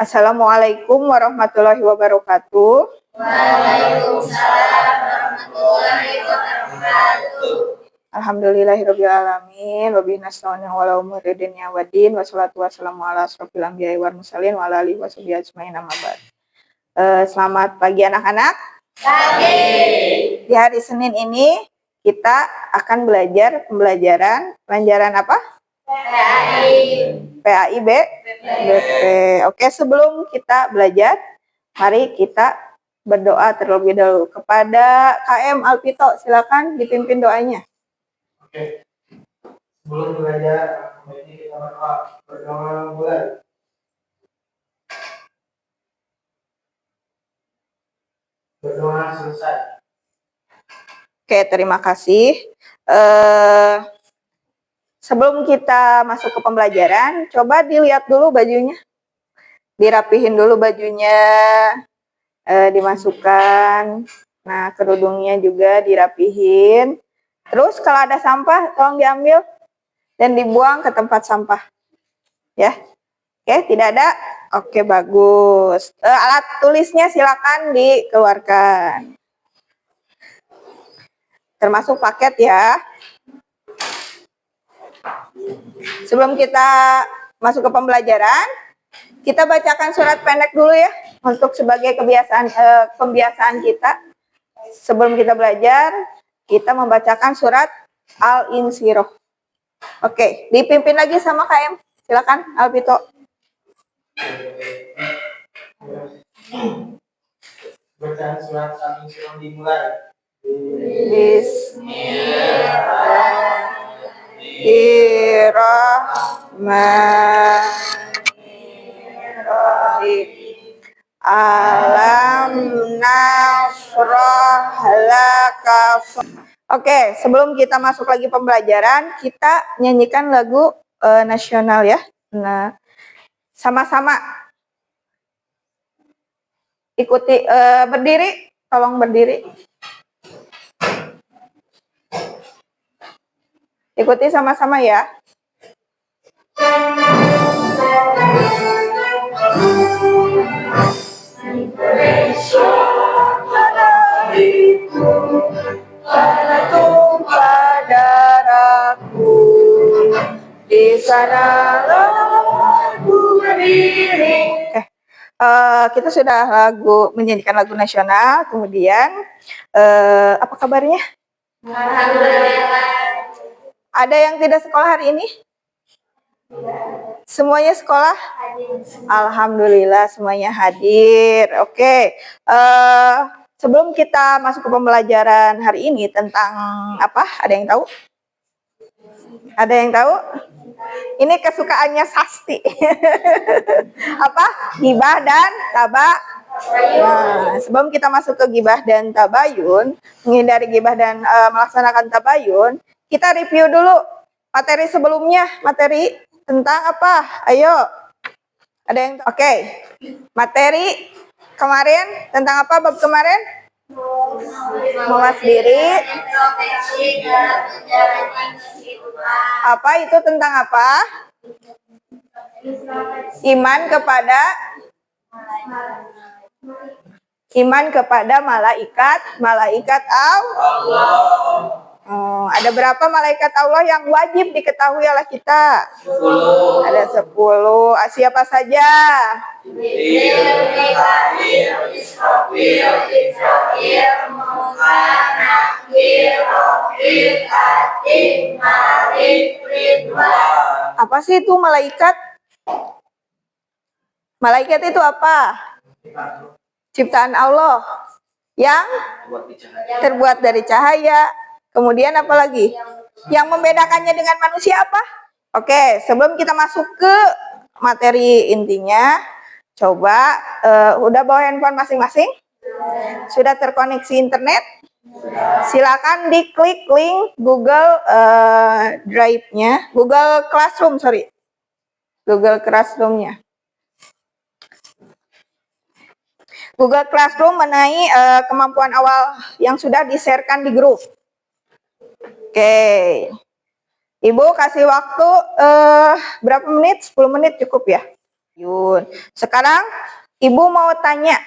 Assalamualaikum warahmatullahi wabarakatuh. Waalaikumsalam warahmatullahi wabarakatuh. Alhamdulillahirabbil alamin wa bihi nasta'inu ala umuri dunya waddin wassalatu wassalamu ala asrofil anbiya'i wal mursalin wa ala alihi washabihi ajmain amma ba'd. Selamat pagi anak-anak. Pagi. Di hari Senin ini kita akan belajar pelajaran apa? PAI BP. Oke, sebelum kita belajar, mari kita berdoa terlebih dahulu kepada KM Alpito. Silakan dipimpin doanya. Oke. Sebelum belajar, ini kita berdoa mulai. Berdoa selesai. Oke, terima kasih. Sebelum kita masuk ke pembelajaran, coba dilihat dulu bajunya. Dirapihin dulu bajunya, dimasukkan. Nah, kerudungnya juga dirapihin. Terus kalau ada sampah, tolong diambil dan dibuang ke tempat sampah. Ya. Oke, tidak ada? Oke, bagus. Alat tulisnya silakan dikeluarkan. Termasuk paket ya. Sebelum kita masuk ke pembelajaran, kita bacakan surat pendek dulu ya, untuk sebagai pembiasaan kita. Sebelum kita belajar, kita membacakan surat Al-Insyirah. Oke, dipimpin lagi sama KM. Silakan, Alpito. Bacaan surat Al-Insyirah dimulai. Bismillahirrahmanirrahim. Alam nasrah laka. Oke, sebelum kita masuk lagi pembelajaran, kita nyanyikan lagu nasional ya. Nah, sama-sama ikuti, berdiri, tolong berdiri. Ikuti sama-sama ya. Indonesia tanahku, tanah tumpah darahku, di sanalah ku berdiri. Kita sudah menyanyikan lagu nasional, kemudian apa kabarnya? Alhamdulillah. Ada yang tidak sekolah hari ini? Semuanya sekolah? Alhamdulillah semuanya hadir. Oke. Sebelum kita masuk ke pembelajaran hari ini tentang apa? Ada yang tahu? Ada yang tahu? Ini kesukaannya Sasti. Apa? Gibah dan tabayun. Nah, sebelum kita masuk ke gibah dan tabayun, menghindari gibah dan melaksanakan tabayun, kita review dulu materi sebelumnya. Materi tentang apa? Ayo. Ada yang tahu? Oke. Materi kemarin tentang apa bab kemarin? Mawas diri. Apa itu tentang apa? Iman kepada malaikat Allah. Ada berapa malaikat Allah yang wajib diketahui oleh kita? 10. Ada 10. Siapa saja? Apa sih itu malaikat? Malaikat itu apa? Ciptaan Allah yang terbuat dari cahaya. Kemudian apa lagi? Yang membedakannya dengan manusia apa? Oke, sebelum kita masuk ke materi intinya, coba udah bawa handphone masing-masing? Sudah terkoneksi internet? Silakan diklik link Google Drive-nya, Google Classroom-nya. Google Classroom mengenai kemampuan awal yang sudah di-sharekan di grup. Oke. Ibu kasih waktu berapa menit? 10 menit cukup ya? Yun. Sekarang Ibu mau tanya,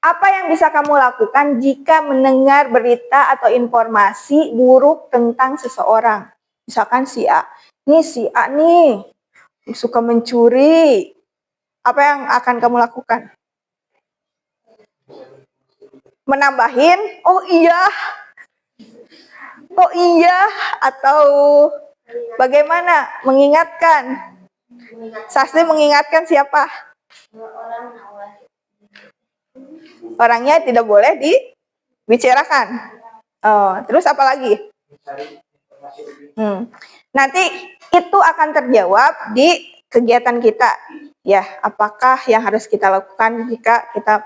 apa yang bisa kamu lakukan jika mendengar berita atau informasi buruk tentang seseorang? Misalkan si A nih suka mencuri. Apa yang akan kamu lakukan? Menambahin, oh iya, atau bagaimana? Mengingatkan. Sasti mengingatkan siapa? Orangnya tidak boleh dibicarakan. Oh, terus apa lagi? Mencari informasi lebih. Nanti itu akan terjawab di kegiatan kita. Ya, apakah yang harus kita lakukan jika kita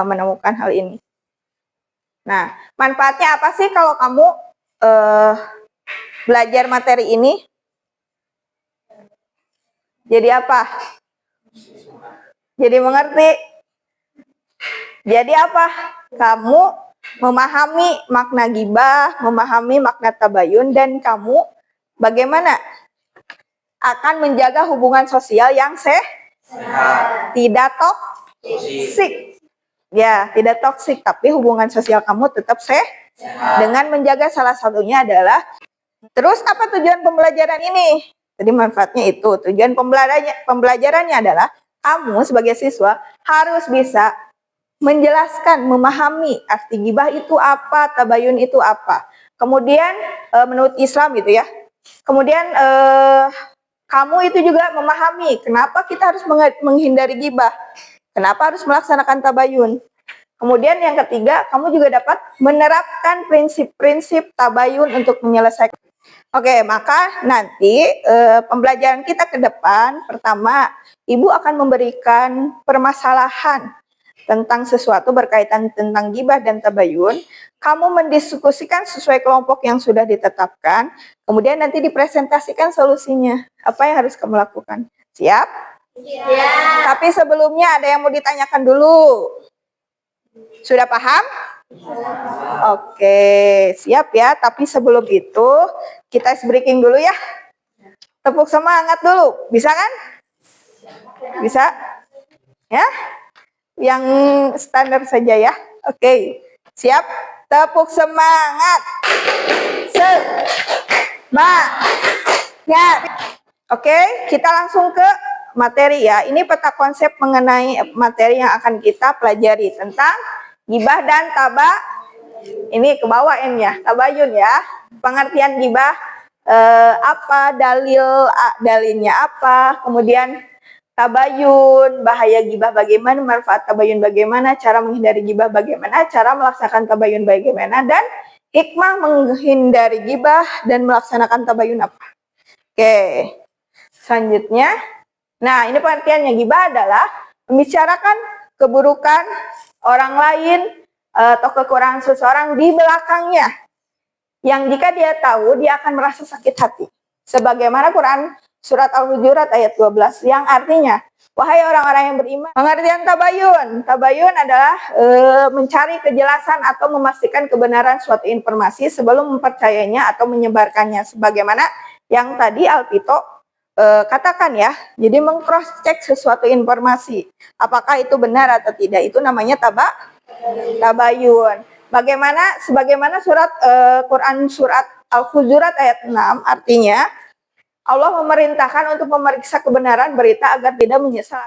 menemukan hal ini? Nah, manfaatnya apa sih kalau kamu belajar materi ini? Jadi apa? Jadi mengerti. Jadi apa? Kamu memahami makna gibah, memahami makna tabayun, dan kamu bagaimana akan menjaga hubungan sosial yang Sehat. tidak toksik. Ya, tidak toksik, tapi hubungan sosial kamu tetap Sehat. dengan menjaga salah satunya adalah. Terus apa tujuan pembelajaran ini? Jadi manfaatnya itu, tujuan pembelajarannya adalah kamu sebagai siswa harus bisa menjelaskan, memahami arti gibah itu apa, tabayun itu apa. Kemudian menurut Islam gitu ya. Kemudian kamu itu juga memahami kenapa kita harus menghindari gibah. Kenapa harus melaksanakan tabayun. Kemudian yang ketiga, kamu juga dapat menerapkan prinsip-prinsip tabayun untuk menyelesaikan. Oke, maka nanti pembelajaran kita ke depan, pertama, Ibu akan memberikan permasalahan tentang sesuatu berkaitan tentang gibah dan tabayun. Kamu mendiskusikan sesuai kelompok yang sudah ditetapkan, kemudian nanti dipresentasikan solusinya. Apa yang harus kamu lakukan? Siap? Ya. Tapi sebelumnya ada yang mau ditanyakan dulu. Sudah paham? Oke, siap ya. Tapi sebelum itu, kita ice breaking dulu ya. Tepuk semangat dulu. Bisa kan? Bisa? Ya? Yang standar saja ya. Oke, siap? Tepuk semangat. Semangat. Oke, kita langsung ke materi ya. Ini peta konsep mengenai materi yang akan kita pelajari tentang gibah dan ini ke bawah N-nya, tabayun ya. Pengertian gibah apa, dalilnya apa, kemudian tabayun, bahaya gibah bagaimana, manfaat tabayun bagaimana, cara menghindari gibah bagaimana, cara melaksanakan tabayun bagaimana, dan hikmah menghindari gibah dan melaksanakan tabayun apa. Oke, selanjutnya, nah ini pengertiannya, gibah adalah membicarakan keburukan orang lain atau kekurangan seseorang di belakangnya, yang jika dia tahu, dia akan merasa sakit hati. Sebagaimana Quran Surat Al-Hujurat ayat 12 yang artinya, wahai orang-orang yang beriman. Pengertian tabayun. Tabayun adalah mencari kejelasan atau memastikan kebenaran suatu informasi sebelum mempercayainya atau menyebarkannya. Sebagaimana yang tadi Alpito katakan ya. Jadi meng-cross check sesuatu informasi. Apakah itu benar atau tidak. Itu namanya tabayun. Sebagaimana surat Quran Surat Al-Hujurat ayat 6 artinya, Allah memerintahkan untuk memeriksa kebenaran berita agar tidak menyesal.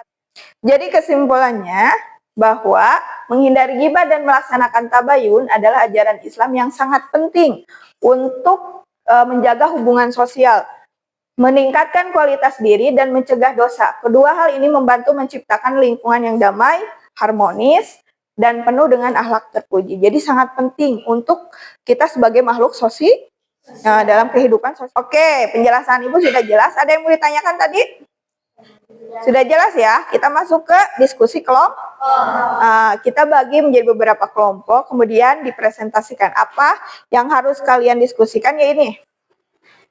Jadi kesimpulannya bahwa menghindari gibah dan melaksanakan tabayun adalah ajaran Islam yang sangat penting untuk menjaga hubungan sosial, meningkatkan kualitas diri dan mencegah dosa. Kedua hal ini membantu menciptakan lingkungan yang damai, harmonis, dan penuh dengan akhlak terpuji. Jadi sangat penting untuk kita sebagai makhluk sosial dalam kehidupan sosial. Oke, penjelasan Ibu sudah jelas. Ada yang mau ditanyakan tadi? Sudah jelas ya? Kita masuk ke diskusi kelompok. Kita bagi menjadi beberapa kelompok, kemudian dipresentasikan apa yang harus kalian diskusikan, ya ini.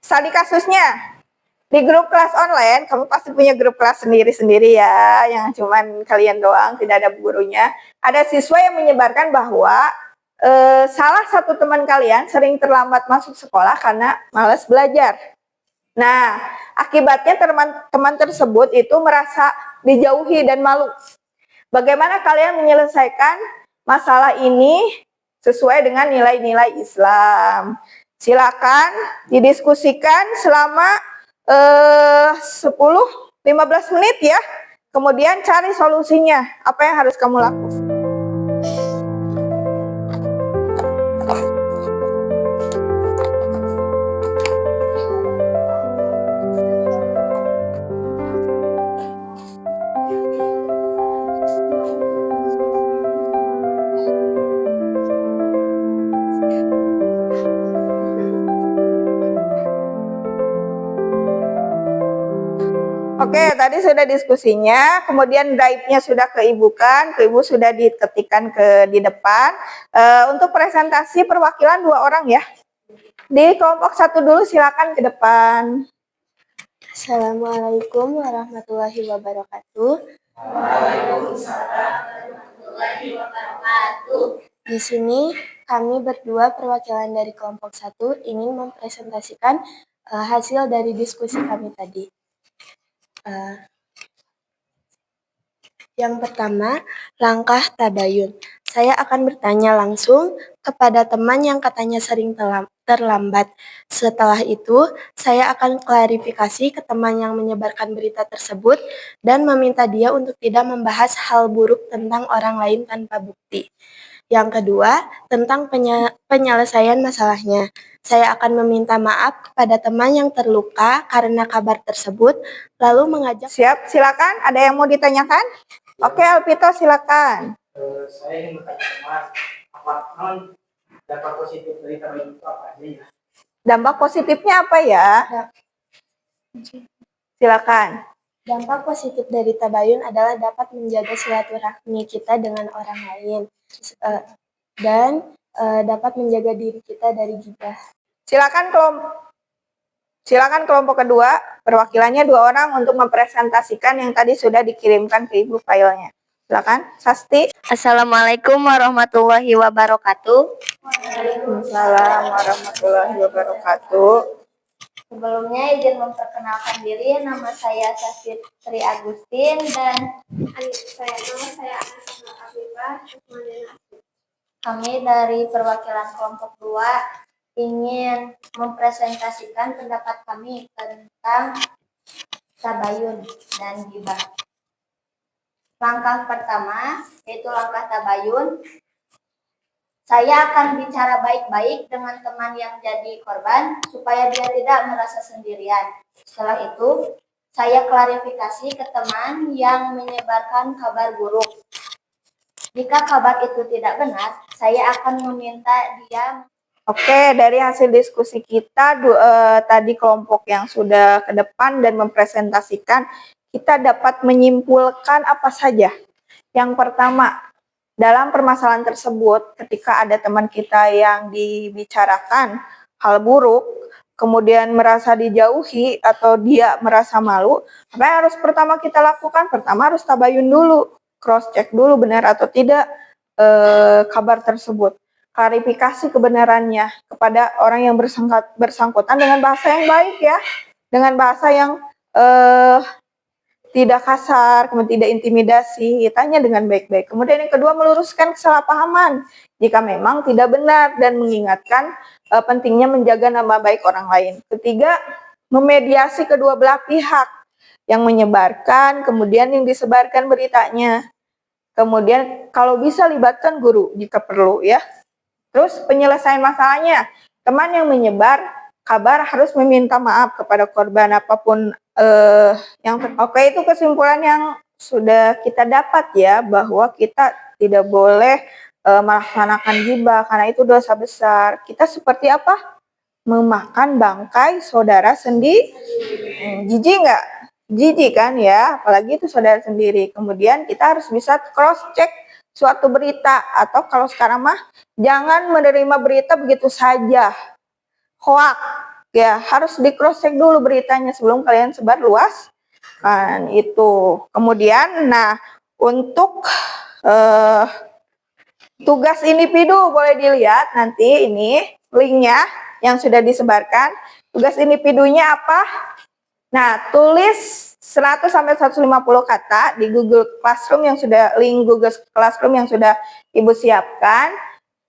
Studi kasusnya. Di grup kelas online, kamu pasti punya grup kelas sendiri-sendiri ya, yang cuman kalian doang, tidak ada gurunya. Ada siswa yang menyebarkan bahwa salah satu teman kalian sering terlambat masuk sekolah karena malas belajar. Nah, akibatnya teman-teman tersebut itu merasa dijauhi dan malu. Bagaimana kalian menyelesaikan masalah ini sesuai dengan nilai-nilai Islam? Silakan didiskusikan selama 10-15 menit ya. Kemudian cari solusinya. Apa yang harus kamu lakukan? Oke, tadi sudah diskusinya, kemudian drive-nya sudah ke ibu sudah diketikkan di depan. Untuk presentasi perwakilan 2 orang ya. Di kelompok 1 dulu silakan ke depan. Assalamualaikum warahmatullahi wabarakatuh. Di sini kami berdua perwakilan dari kelompok 1 ingin mempresentasikan hasil dari diskusi kami tadi. Yang pertama, langkah tabayun. Saya akan bertanya langsung kepada teman yang katanya sering terlambat. Setelah itu, saya akan klarifikasi ke teman yang menyebarkan berita tersebut dan meminta dia untuk tidak membahas hal buruk tentang orang lain tanpa bukti. Yang kedua, tentang penyelesaian masalahnya. Saya akan meminta maaf kepada teman yang terluka karena kabar tersebut, lalu mengajak... Siap, silakan. Ada yang mau ditanyakan? Oke, Alpito, silakan. Saya ingin bertanya teman, apa dampak positif dari tabayun itu apa aja ya? Dampak positifnya apa ya? Silakan. Dampak positif dari tabayun adalah dapat menjaga silaturahmi kita dengan orang lain dan dapat menjaga diri kita dari ghibah. Silakan kelompok kedua, perwakilannya 2 orang untuk mempresentasikan yang tadi sudah dikirimkan ke ibu filenya. Silakan, Sasti. Assalamualaikum warahmatullahi wabarakatuh. Waalaikumsalam warahmatullahi wabarakatuh. Sebelumnya izin memperkenalkan diri, nama saya Sasti Sri Agustin dan nama saya Anissa Afifah. Kami dari perwakilan kelompok 2 ingin mempresentasikan pendapat kami tentang tabayun dan ghibah. Langkah pertama yaitu langkah tabayun. Saya akan bicara baik-baik dengan teman yang jadi korban supaya dia tidak merasa sendirian. Setelah itu, saya klarifikasi ke teman yang menyebarkan kabar buruk. Jika kabar itu tidak benar, saya akan meminta dia. Oke, dari hasil diskusi kita tadi kelompok yang sudah ke depan dan mempresentasikan, kita dapat menyimpulkan apa saja. Yang pertama, dalam permasalahan tersebut, ketika ada teman kita yang dibicarakan hal buruk, kemudian merasa dijauhi atau dia merasa malu, apa yang harus pertama kita lakukan? Pertama harus tabayun dulu, cross check dulu benar atau tidak kabar tersebut. Klarifikasi kebenarannya kepada orang yang bersangkutan dengan bahasa yang baik ya, dengan bahasa yang tidak kasar, kemudian tidak intimidasi, tanya dengan baik-baik. Kemudian yang kedua, meluruskan kesalahpahaman jika memang tidak benar dan mengingatkan pentingnya menjaga nama baik orang lain. Ketiga, memediasi kedua belah pihak yang menyebarkan, kemudian yang disebarkan beritanya. Kemudian kalau bisa libatkan guru jika perlu ya. Terus penyelesaian masalahnya, teman yang menyebar kabar harus meminta maaf kepada korban apapun oke, itu kesimpulan yang sudah kita dapat ya, bahwa kita tidak boleh melaksanakan ghibah karena itu dosa besar. Kita seperti apa? Memakan bangkai saudara sendiri. Jijik nggak? Jijik kan ya, apalagi itu saudara sendiri. Kemudian kita harus bisa cross check suatu berita, atau kalau sekarang mah jangan menerima berita begitu saja, hoak ya, harus di cross check dulu beritanya sebelum kalian sebar luas kan itu. Kemudian nah, untuk tugas individu boleh dilihat nanti ini linknya yang sudah disebarkan. Tugas individunya apa? Nah, tulis 100 sampai 150 kata di Google Classroom yang sudah link Google Classroom yang sudah Ibu siapkan.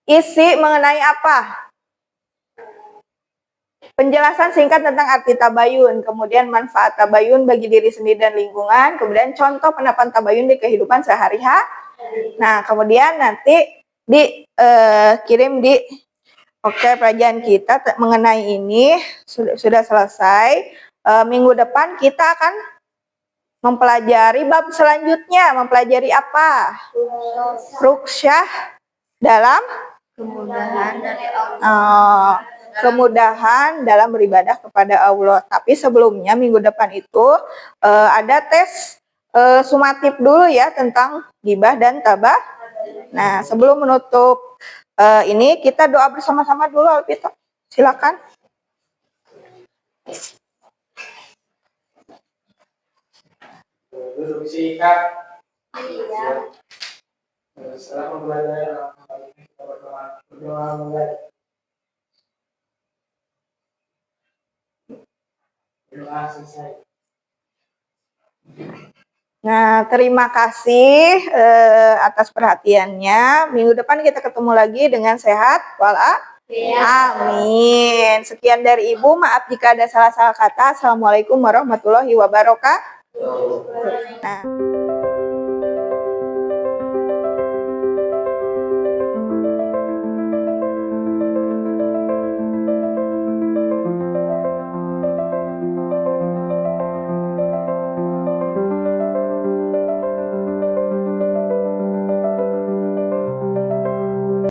Isi mengenai apa? Penjelasan singkat tentang arti tabayun, kemudian manfaat tabayun bagi diri sendiri dan lingkungan, kemudian contoh penerapan tabayun di kehidupan sehari-hari. Nah, kemudian nanti dikirim di pelajaran kita mengenai ini sudah selesai. Minggu depan kita akan mempelajari bab selanjutnya. Mempelajari apa? Ruksyah dalam Kemudahan dari Allah. kemudahan dalam beribadah kepada Allah. Tapi sebelumnya minggu depan itu ada tes sumatif dulu ya tentang gibah dan tabah. Nah, sebelum menutup ini kita doa bersama-sama dulu, Alvito. Silakan. Duduk sikat. Iya. Setelah mempelajari kita berdoa mulai. Doa selesai. Nah, terima kasih atas perhatiannya. Minggu depan kita ketemu lagi dengan sehat walafiat. Amin. Sekian dari Ibu. Maaf jika ada salah-salah kata. Assalamualaikum warahmatullahi wabarakatuh. Nah.